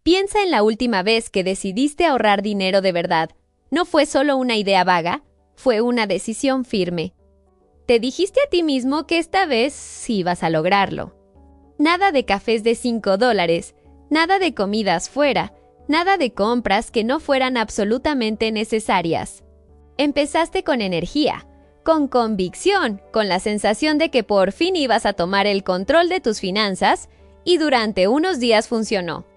Piensa en la última vez que decidiste ahorrar dinero de verdad. No fue solo una idea vaga, fue una decisión firme. Te dijiste a ti mismo que esta vez sí ibas a lograrlo. Nada de cafés de $5, nada de comidas fuera, nada de compras que no fueran absolutamente necesarias. Empezaste con energía, con convicción, con la sensación de que por fin ibas a tomar el control de tus finanzas y durante unos días funcionó.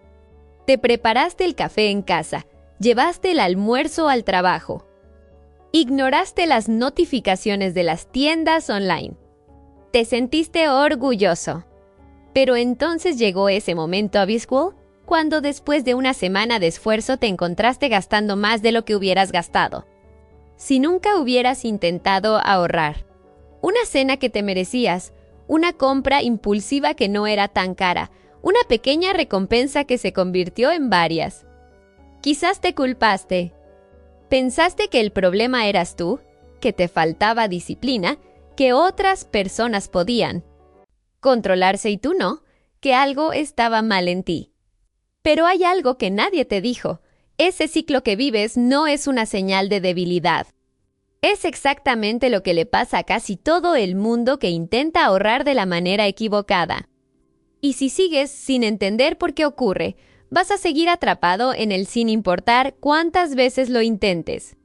Te preparaste el café en casa, llevaste el almuerzo al trabajo. Ignoraste las notificaciones de las tiendas online. Te sentiste orgulloso. Pero entonces llegó ese momento abismal, cuando después de una semana de esfuerzo te encontraste gastando más de lo que hubieras gastado. Si nunca hubieras intentado ahorrar. Una cena que te merecías, una compra impulsiva que no era tan cara, una pequeña recompensa que se convirtió en varias. Quizás te culpaste. Pensaste que el problema eras tú, que te faltaba disciplina, que otras personas podían controlarse y tú no, que algo estaba mal en ti. Pero hay algo que nadie te dijo. Ese ciclo que vives no es una señal de debilidad. Es exactamente lo que le pasa a casi todo el mundo que intenta ahorrar de la manera equivocada. Y si sigues sin entender por qué ocurre, vas a seguir atrapado en el sin importar cuántas veces lo intentes.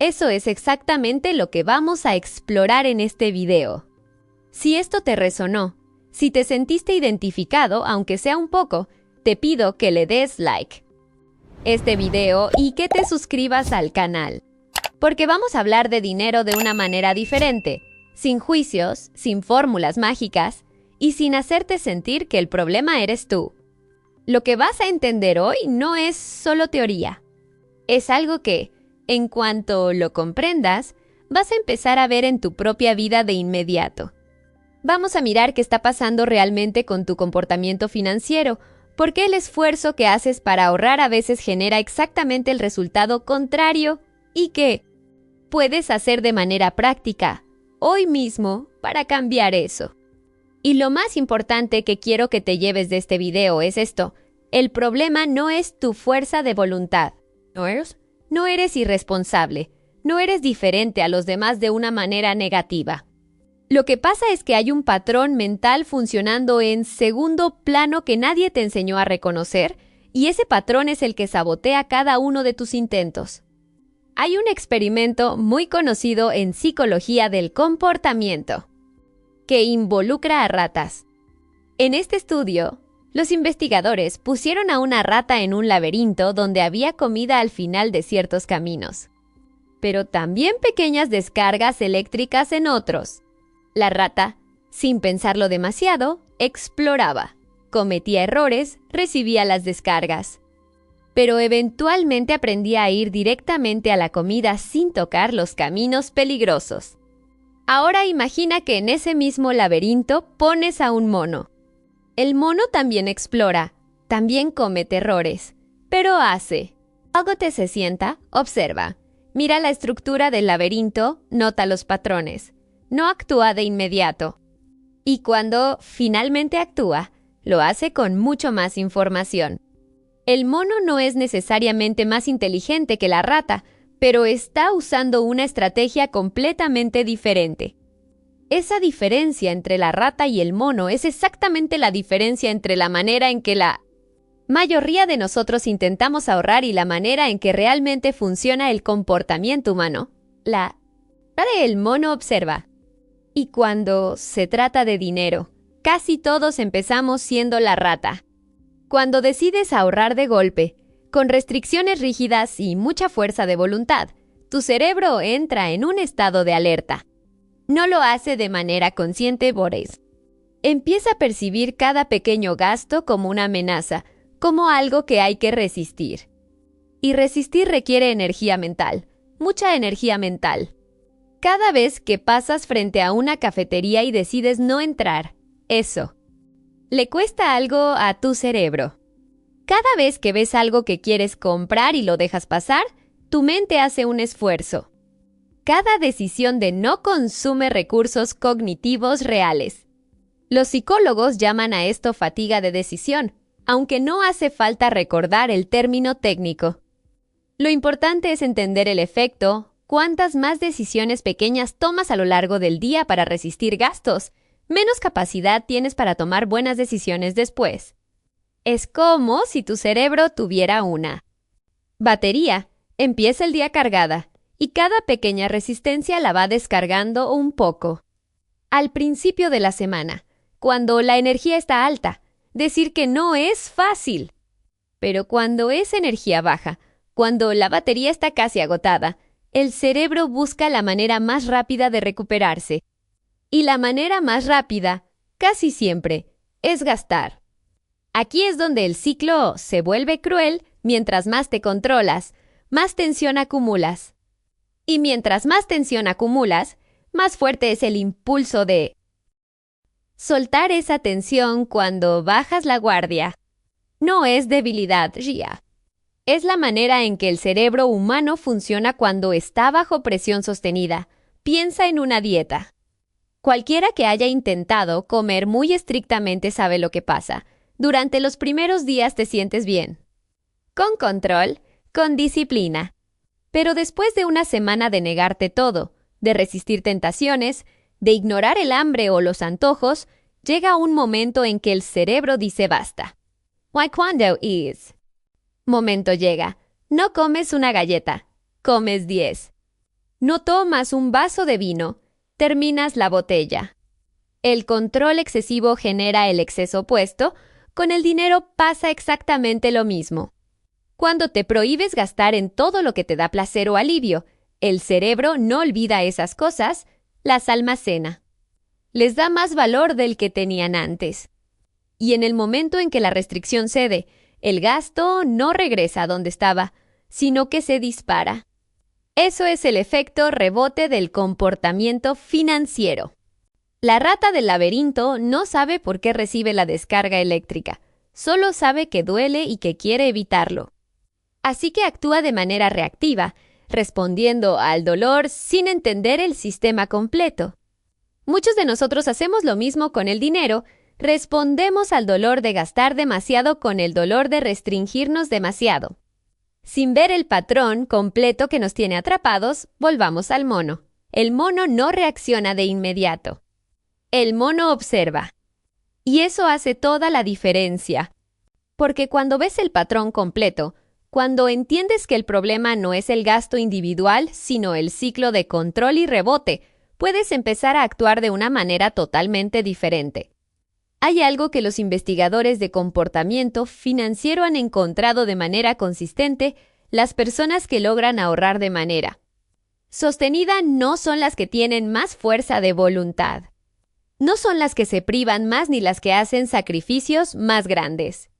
Eso es exactamente lo que vamos a explorar en este video. Si esto te resonó, si te sentiste identificado, aunque sea un poco, te pido que le des like este video y que te suscribas al canal. Porque vamos a hablar de dinero de una manera diferente, sin juicios, sin fórmulas mágicas y sin hacerte sentir que el problema eres tú. Lo que vas a entender hoy no es solo teoría. Es algo que, en cuanto lo comprendas, vas a empezar a ver en tu propia vida de inmediato. Vamos a mirar qué está pasando realmente con tu comportamiento financiero, por qué el esfuerzo que haces para ahorrar a veces genera exactamente el resultado contrario y qué puedes hacer de manera práctica, hoy mismo, para cambiar eso. Y lo más importante que quiero que te lleves de este video es esto: el problema no es tu fuerza de voluntad. No eres irresponsable, no eres diferente a los demás de una manera negativa. Lo que pasa es que hay un patrón mental funcionando en segundo plano que nadie te enseñó a reconocer, y ese patrón es el que sabotea cada uno de tus intentos. Hay un experimento muy conocido en psicología del comportamiento que involucra a ratas. En este estudio, los investigadores pusieron a una rata en un laberinto donde había comida al final de ciertos caminos, pero también pequeñas descargas eléctricas en otros. La rata, sin pensarlo demasiado, exploraba, cometía errores, recibía las descargas. Pero eventualmente aprendía a ir directamente a la comida sin tocar los caminos peligrosos. Ahora imagina que en ese mismo laberinto pones a un mono. El mono también explora, también comete errores, pero hace. Algo te se sienta, observa, mira la estructura del laberinto, nota los patrones. No actúa de inmediato. Y cuando finalmente actúa, lo hace con mucho más información. El mono no es necesariamente más inteligente que la rata, pero está usando una estrategia completamente diferente. Esa diferencia entre la rata y el mono es exactamente la diferencia entre la manera en que la mayoría de nosotros intentamos ahorrar y la manera en que realmente funciona el comportamiento humano. El mono observa. Y cuando se trata de dinero, casi todos empezamos siendo la rata. Cuando decides ahorrar de golpe, con restricciones rígidas y mucha fuerza de voluntad, tu cerebro entra en un estado de alerta. No lo hace de manera consciente, Boris. Empieza a percibir cada pequeño gasto como una amenaza, como algo que hay que resistir. Y resistir requiere energía mental, mucha energía mental. Cada vez que pasas frente a una cafetería y decides no entrar, eso le cuesta algo a tu cerebro. Cada vez que ves algo que quieres comprar y lo dejas pasar, tu mente hace un esfuerzo. Cada decisión de no consume recursos cognitivos reales. Los psicólogos llaman a esto fatiga de decisión, aunque no hace falta recordar el término técnico. Lo importante es entender el efecto, cuántas más decisiones pequeñas tomas a lo largo del día para resistir gastos, menos capacidad tienes para tomar buenas decisiones después. Es como si tu cerebro tuviera una batería. Empieza el día cargada, y cada pequeña resistencia la va descargando un poco. Al principio de la semana, cuando la energía está alta, decir que no es fácil. Pero cuando es energía baja, cuando la batería está casi agotada, el cerebro busca la manera más rápida de recuperarse. Y la manera más rápida, casi siempre, es gastar. Aquí es donde el ciclo se vuelve cruel. Mientras más te controlas, más tensión acumulas. Y mientras más tensión acumulas, más fuerte es el impulso de soltar esa tensión cuando bajas la guardia. No es debilidad, Gia. Es la manera en que el cerebro humano funciona cuando está bajo presión sostenida. Piensa en una dieta. Cualquiera que haya intentado comer muy estrictamente sabe lo que pasa. Durante los primeros días te sientes bien. Con control, con disciplina. Pero después de una semana de negarte todo, de resistir tentaciones, de ignorar el hambre o los antojos, llega un momento en que el cerebro dice basta. ¿Cuándo es? Momento llega. No comes una galleta, comes 10. No tomas un vaso de vino, terminas la botella. El control excesivo genera el exceso opuesto. Con el dinero pasa exactamente lo mismo. Cuando te prohíbes gastar en todo lo que te da placer o alivio, el cerebro no olvida esas cosas, las almacena. Les da más valor del que tenían antes. Y en el momento en que la restricción cede, el gasto no regresa a donde estaba, sino que se dispara. Eso es el efecto rebote del comportamiento financiero. La rata del laberinto no sabe por qué recibe la descarga eléctrica, solo sabe que duele y que quiere evitarlo. Así que actúa de manera reactiva, respondiendo al dolor sin entender el sistema completo. Muchos de nosotros hacemos lo mismo con el dinero, respondemos al dolor de gastar demasiado con el dolor de restringirnos demasiado. Sin ver el patrón completo que nos tiene atrapados, volvamos al mono. El mono no reacciona de inmediato. El mono observa. Y eso hace toda la diferencia. Porque cuando ves el patrón completo, cuando entiendes que el problema no es el gasto individual, sino el ciclo de control y rebote, puedes empezar a actuar de una manera totalmente diferente. Hay algo que los investigadores de comportamiento financiero han encontrado de manera consistente: las personas que logran ahorrar de manera sostenida no son las que tienen más fuerza de voluntad. No son las que se privan más ni las que hacen sacrificios más grandes.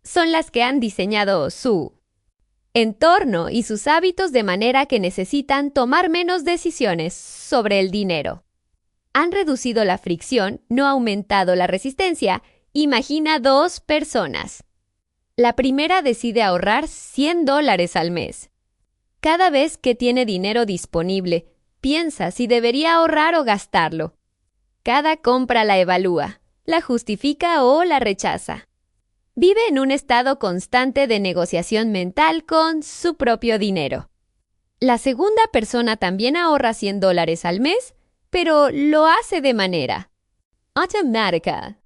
Son las que han diseñado su entorno y sus hábitos de manera que necesitan tomar menos decisiones sobre el dinero. Han reducido la fricción, no aumentado la resistencia. Imagina 2 personas. La primera decide ahorrar $100 al mes. Cada vez que tiene dinero disponible, piensa si debería ahorrar o gastarlo. Cada compra la evalúa, la justifica o la rechaza. Vive en un estado constante de negociación mental con su propio dinero. La segunda persona también ahorra $100 al mes, pero lo hace de manera automática.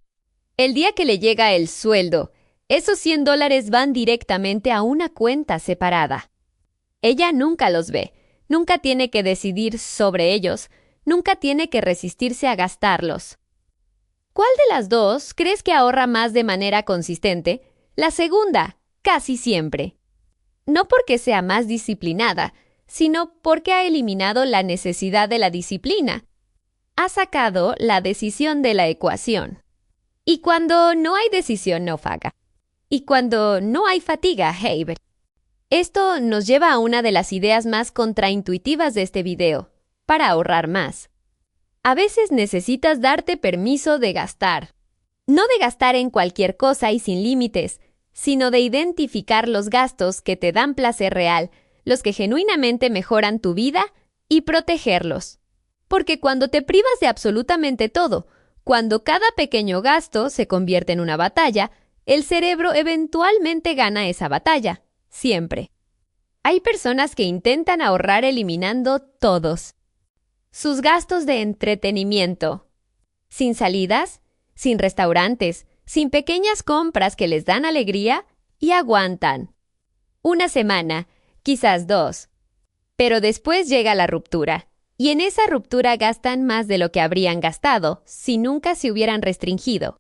El día que le llega el sueldo, esos $100 van directamente a una cuenta separada. Ella nunca los ve, nunca tiene que decidir sobre ellos, nunca tiene que resistirse a gastarlos. ¿Cuál de las dos crees que ahorra más de manera consistente? La segunda, casi siempre. No porque sea más disciplinada, sino porque ha eliminado la necesidad de la disciplina. Ha sacado la decisión de la ecuación. Y cuando no hay decisión, no faga. Y cuando no hay fatiga, Haber. Esto nos lleva a una de las ideas más contraintuitivas de este video: para ahorrar más. A veces necesitas darte permiso de gastar. No de gastar en cualquier cosa y sin límites, sino de identificar los gastos que te dan placer real, los que genuinamente mejoran tu vida, y protegerlos. Porque cuando te privas de absolutamente todo, cuando cada pequeño gasto se convierte en una batalla, El cerebro eventualmente gana esa batalla, siempre. Hay personas que intentan ahorrar eliminando todos sus gastos de entretenimiento, sin salidas, sin restaurantes, sin pequeñas compras que les dan alegría, y aguantan. Una semana, quizás 2. Pero después llega la ruptura, y en esa ruptura gastan más de lo que habrían gastado si nunca se hubieran restringido.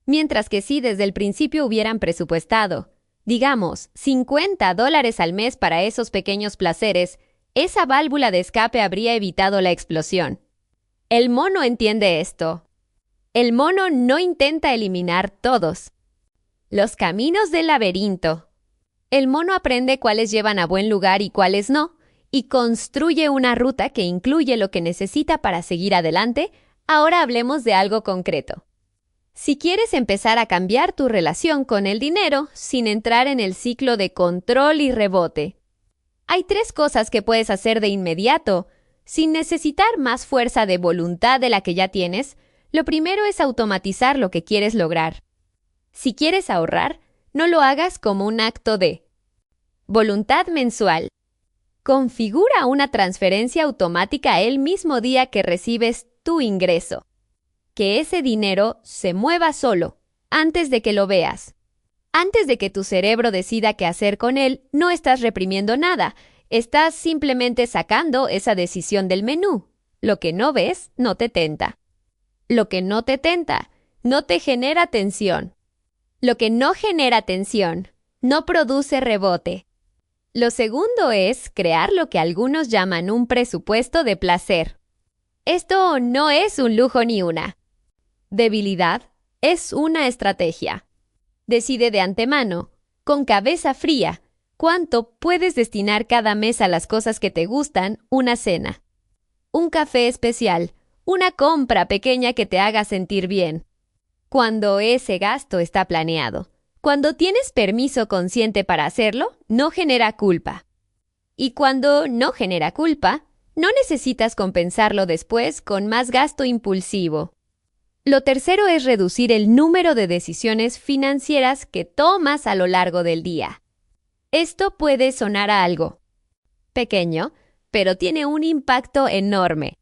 Mientras que si desde el principio hubieran presupuestado, digamos, $50 al mes para esos pequeños placeres, esa válvula de escape habría evitado la explosión. El mono entiende esto. El mono no intenta eliminar todos. Los caminos del laberinto. El mono aprende cuáles llevan a buen lugar y cuáles no, y construye una ruta que incluye lo que necesita para seguir adelante. Ahora hablemos de algo concreto. Si quieres empezar a cambiar tu relación con el dinero sin entrar en el ciclo de control y rebote, hay 3 cosas que puedes hacer de inmediato, sin necesitar más fuerza de voluntad de la que ya tienes. Lo primero es automatizar lo que quieres lograr. Si quieres ahorrar, no lo hagas como un acto de voluntad mensual. Configura una transferencia automática el mismo día que recibes tu ingreso. Que ese dinero se mueva solo, antes de que lo veas. Antes de que tu cerebro decida qué hacer con él, no estás reprimiendo nada. Estás simplemente sacando esa decisión del menú. Lo que no ves, no te tenta. Lo que no te tenta, no te genera tensión. Lo que no genera tensión, no produce rebote. Lo segundo es crear lo que algunos llaman un presupuesto de placer. Esto no es un lujo ni una debilidad, es una estrategia. Decide de antemano, con cabeza fría, cuánto puedes destinar cada mes a las cosas que te gustan: una cena, un café especial, una compra pequeña que te haga sentir bien. Cuando ese gasto está planeado, cuando tienes permiso consciente para hacerlo, no genera culpa. Y cuando no genera culpa, no necesitas compensarlo después con más gasto impulsivo. Lo tercero es reducir el número de decisiones financieras que tomas a lo largo del día. Esto puede sonar a algo pequeño, pero tiene un impacto enorme.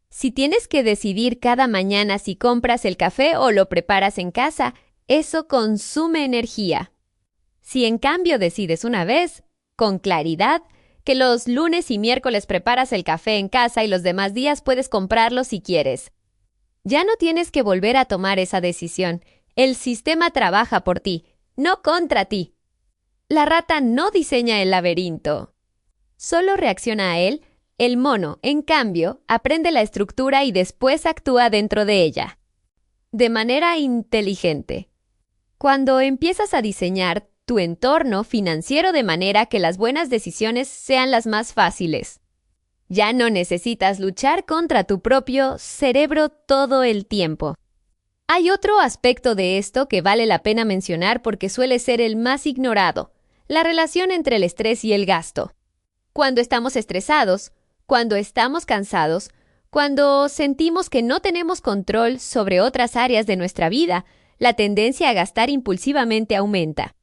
Si tienes que decidir cada mañana si compras el café o lo preparas en casa, eso consume energía. Si en cambio decides una vez, con claridad, que los lunes y miércoles preparas el café en casa y los demás días puedes comprarlo si quieres, ya no tienes que volver a tomar esa decisión. El sistema trabaja por ti, no contra ti. La rata no diseña el laberinto. Solo reacciona a él. El mono, en cambio, aprende la estructura y después actúa dentro de ella. De manera inteligente. Cuando empiezas a diseñar tu entorno financiero de manera que las buenas decisiones sean las más fáciles, ya no necesitas luchar contra tu propio cerebro todo el tiempo. Hay otro aspecto de esto que vale la pena mencionar porque suele ser el más ignorado: la relación entre el estrés y el gasto. Cuando estamos estresados, cuando estamos cansados, cuando sentimos que no tenemos control sobre otras áreas de nuestra vida, la tendencia a gastar impulsivamente aumenta.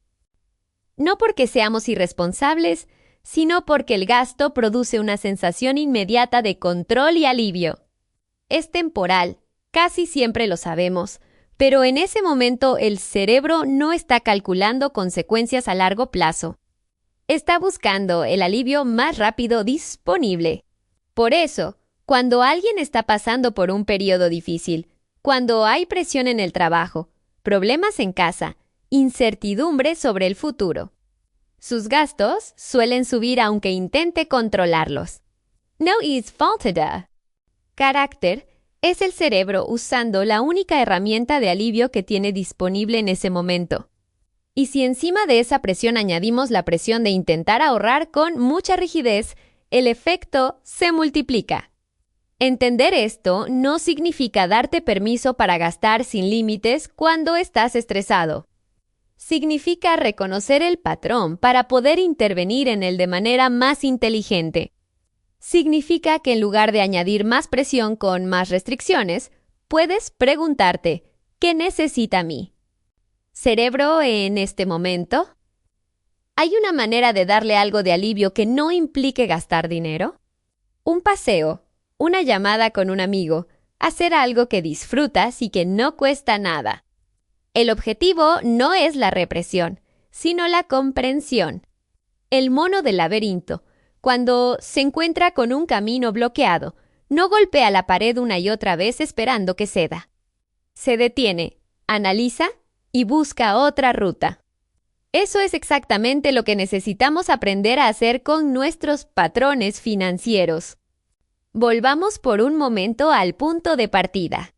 No porque seamos irresponsables, sino porque el gasto produce una sensación inmediata de control y alivio. Es temporal, casi siempre lo sabemos, pero en ese momento el cerebro no está calculando consecuencias a largo plazo. Está buscando el alivio más rápido disponible. Por eso, cuando alguien está pasando por un periodo difícil, cuando hay presión en el trabajo, problemas en casa, incertidumbre sobre el futuro, sus gastos suelen subir aunque intente controlarlos. No is faulted. Carácter es el cerebro usando la única herramienta de alivio que tiene disponible en ese momento. Y si encima de esa presión añadimos la presión de intentar ahorrar con mucha rigidez, el efecto se multiplica. Entender esto no significa darte permiso para gastar sin límites cuando estás estresado. Significa reconocer el patrón para poder intervenir en él de manera más inteligente. Significa que en lugar de añadir más presión con más restricciones, puedes preguntarte: ¿qué necesita mí? Cerebro, en este momento, ¿hay una manera de darle algo de alivio que no implique gastar dinero? Un paseo, una llamada con un amigo, hacer algo que disfrutas y que no cuesta nada. El objetivo no es la represión, sino la comprensión. El mono del laberinto, cuando se encuentra con un camino bloqueado, no golpea la pared una y otra vez esperando que ceda. Se detiene, analiza y busca otra ruta. Eso es exactamente lo que necesitamos aprender a hacer con nuestros patrones financieros. Volvamos por un momento al punto de partida.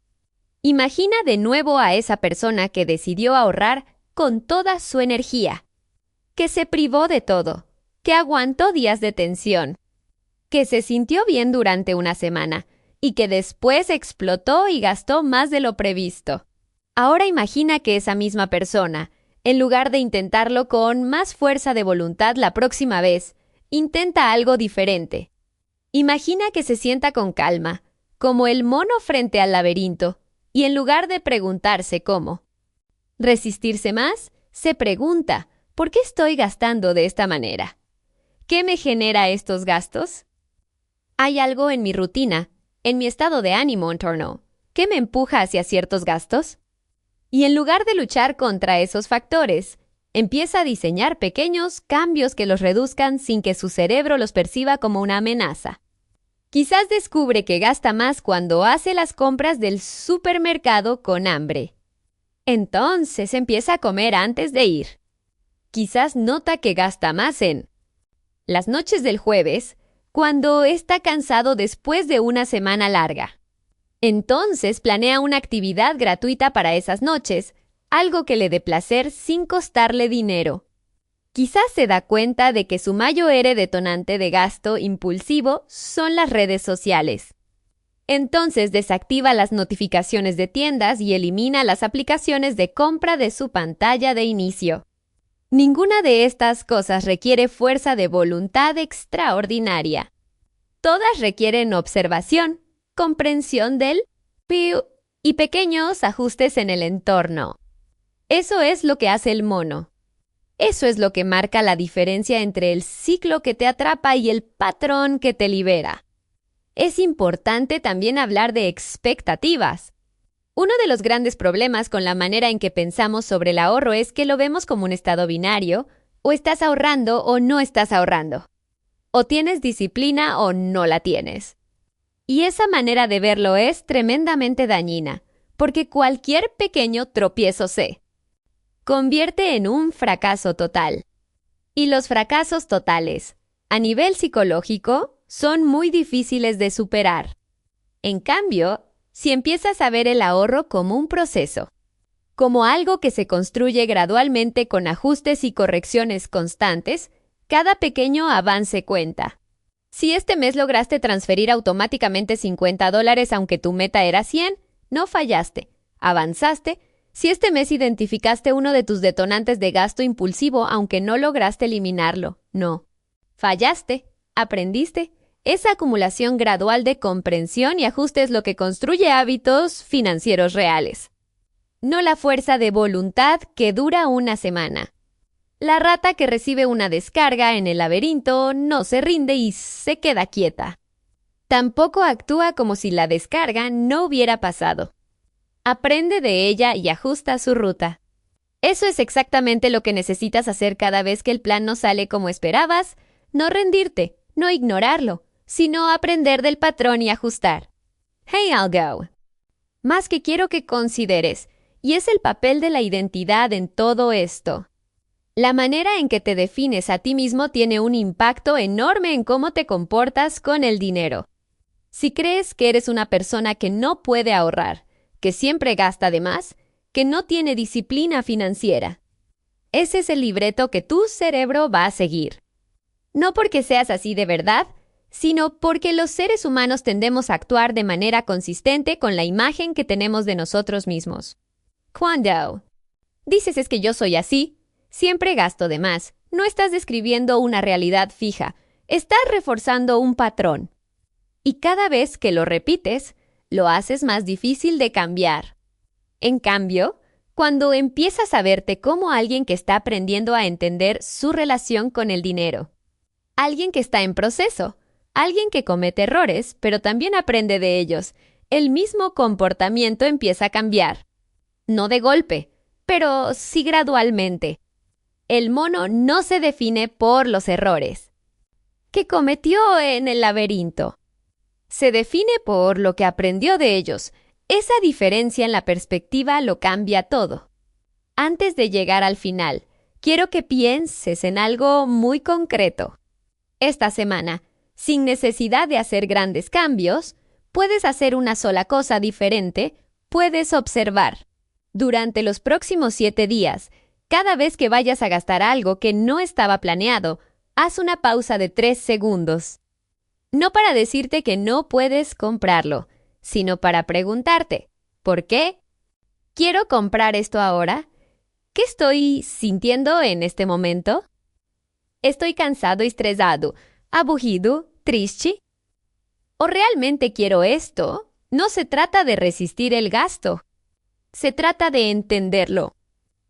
Imagina de nuevo a esa persona que decidió ahorrar con toda su energía, que se privó de todo, que aguantó días de tensión, que se sintió bien durante una semana y que después explotó y gastó más de lo previsto. Ahora imagina que esa misma persona, en lugar de intentarlo con más fuerza de voluntad la próxima vez, intenta algo diferente. Imagina que se sienta con calma, como el mono frente al laberinto, y en lugar de preguntarse cómo resistirse más, se pregunta, ¿por qué estoy gastando de esta manera? ¿Qué me genera estos gastos? ¿Hay algo en mi rutina, en mi estado de ánimo en torno, que me empuja hacia ciertos gastos? Y en lugar de luchar contra esos factores, empieza a diseñar pequeños cambios que los reduzcan sin que su cerebro los perciba como una amenaza. Quizás descubre que gasta más cuando hace las compras del supermercado con hambre. Entonces empieza a comer antes de ir. Quizás nota que gasta más en las noches del jueves, cuando está cansado después de una semana larga. Entonces planea una actividad gratuita para esas noches, algo que le dé placer sin costarle dinero. Quizás se da cuenta de que su mayor detonante de gasto impulsivo son las redes sociales. Entonces desactiva las notificaciones de tiendas y elimina las aplicaciones de compra de su pantalla de inicio. Ninguna de estas cosas requiere fuerza de voluntad extraordinaria. Todas requieren observación, comprensión del piu y pequeños ajustes en el entorno. Eso es lo que hace el mono. Eso es lo que marca la diferencia entre el ciclo que te atrapa y el patrón que te libera. Es importante también hablar de expectativas. Uno de los grandes problemas con la manera en que pensamos sobre el ahorro es que lo vemos como un estado binario, o estás ahorrando o no estás ahorrando. O tienes disciplina o no la tienes. Y esa manera de verlo es tremendamente dañina, porque cualquier pequeño tropiezo se convierte en un fracaso total. Y los fracasos totales, a nivel psicológico, son muy difíciles de superar. En cambio, si empiezas a ver el ahorro como un proceso, como algo que se construye gradualmente con ajustes y correcciones constantes, cada pequeño avance cuenta. Si este mes lograste transferir automáticamente $50 aunque tu meta era 100, no fallaste, avanzaste. Si este mes identificaste uno de tus detonantes de gasto impulsivo aunque no lograste eliminarlo, no. Fallaste, aprendiste. Esa acumulación gradual de comprensión y ajuste es lo que construye hábitos financieros reales. No la fuerza de voluntad que dura una semana. La rata que recibe una descarga en el laberinto no se rinde y se queda quieta. Tampoco actúa como si la descarga no hubiera pasado. Aprende de ella y ajusta su ruta. Eso es exactamente lo que necesitas hacer cada vez que el plan no sale como esperabas. No rendirte, no ignorarlo, sino aprender del patrón y ajustar. Hey, Algo. Más que quiero que consideres, y es el papel de la identidad en todo esto. La manera en que te defines a ti mismo tiene un impacto enorme en cómo te comportas con el dinero. Si crees que eres una persona que no puede ahorrar, que siempre gasta de más, que no tiene disciplina financiera, ese es el libreto que tu cerebro va a seguir. No porque seas así de verdad, sino porque los seres humanos tendemos a actuar de manera consistente con la imagen que tenemos de nosotros mismos. Cuando dices es que yo soy así, siempre gasto de más, no estás describiendo una realidad fija, estás reforzando un patrón. Y cada vez que lo repites, lo haces más difícil de cambiar. En cambio, Cuando empiezas a verte como alguien que está aprendiendo a entender su relación con el dinero. Alguien que está en proceso. Alguien que comete errores, pero también aprende de ellos. El mismo comportamiento empieza a cambiar. No de golpe, pero sí gradualmente. El mono no se define por los errores que cometió en el laberinto. Se define por lo que aprendió de ellos. Esa diferencia en la perspectiva lo cambia todo. Antes de llegar al final, quiero que pienses en algo muy concreto. Esta semana, sin necesidad de hacer grandes cambios, puedes hacer una sola cosa diferente, puedes observar. Durante los próximos 7 días, cada vez que vayas a gastar algo que no estaba planeado, haz una pausa de 3 segundos. No para decirte que no puedes comprarlo, sino para preguntarte, ¿por qué? ¿Quiero comprar esto ahora? ¿Qué estoy sintiendo en este momento? ¿Estoy cansado y estresado, aburrido, triste? ¿O realmente quiero esto? No se trata de resistir el gasto. Se trata de entenderlo.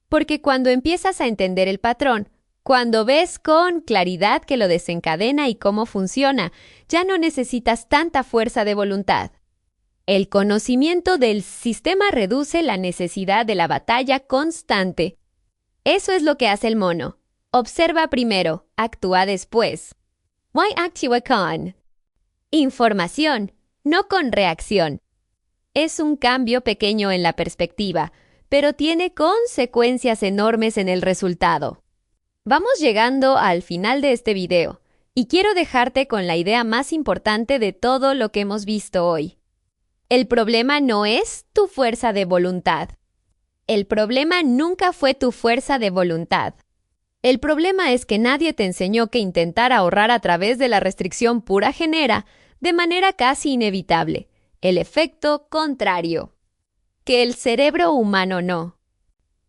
Porque cuando empiezas a entender el patrón, cuando ves con claridad que lo desencadena y cómo funciona, ya no necesitas tanta fuerza de voluntad. El conocimiento del sistema reduce la necesidad de la batalla constante. Eso es lo que hace el mono. Observa primero, actúa después. Why actúa con información, no con reacción. Es un cambio pequeño en la perspectiva, pero tiene consecuencias enormes en el resultado. Vamos llegando al final de este video, y quiero dejarte con la idea más importante de todo lo que hemos visto hoy. El problema no es tu fuerza de voluntad. El problema nunca fue tu fuerza de voluntad. El problema es que nadie te enseñó que intentar ahorrar a través de la restricción pura genera, de manera casi inevitable, el efecto contrario. Que el cerebro humano no.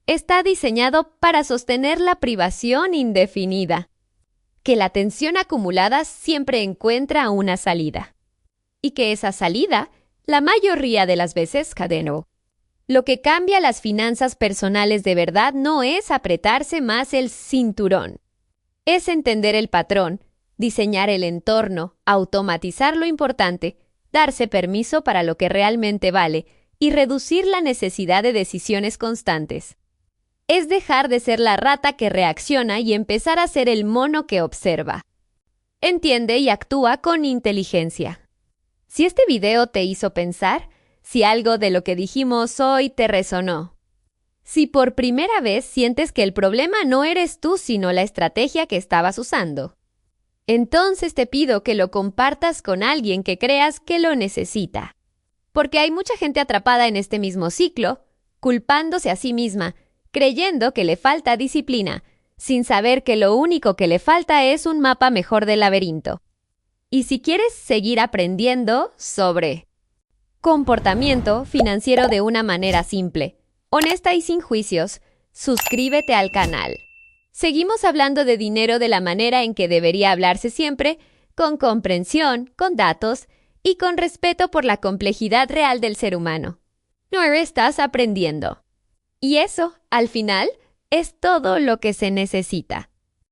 Está diseñado para sostener la privación indefinida. Que la tensión acumulada siempre encuentra una salida. Y que esa salida, la mayoría de las veces, cadeno. Lo que cambia las finanzas personales de verdad no es apretarse más el cinturón. Es entender el patrón, diseñar el entorno, automatizar lo importante, darse permiso para lo que realmente vale y reducir la necesidad de decisiones constantes. Es dejar de ser la rata que reacciona y empezar a ser el mono que observa. Entiende y actúa con inteligencia. Si este video te hizo pensar, si algo de lo que dijimos hoy te resonó. Si por primera vez sientes que el problema no eres tú sino la estrategia que estabas usando. Entonces te pido que lo compartas con alguien que creas que lo necesita. Porque hay mucha gente atrapada en este mismo ciclo, culpándose a sí misma, creyendo que le falta disciplina, sin saber que lo único que le falta es un mapa mejor del laberinto. Y si quieres seguir aprendiendo sobre comportamiento financiero de una manera simple, honesta y sin juicios, suscríbete al canal. Seguimos hablando de dinero de la manera en que debería hablarse siempre, con comprensión, con datos y con respeto por la complejidad real del ser humano. No estás aprendiendo. Y eso, al final, es todo lo que se necesita.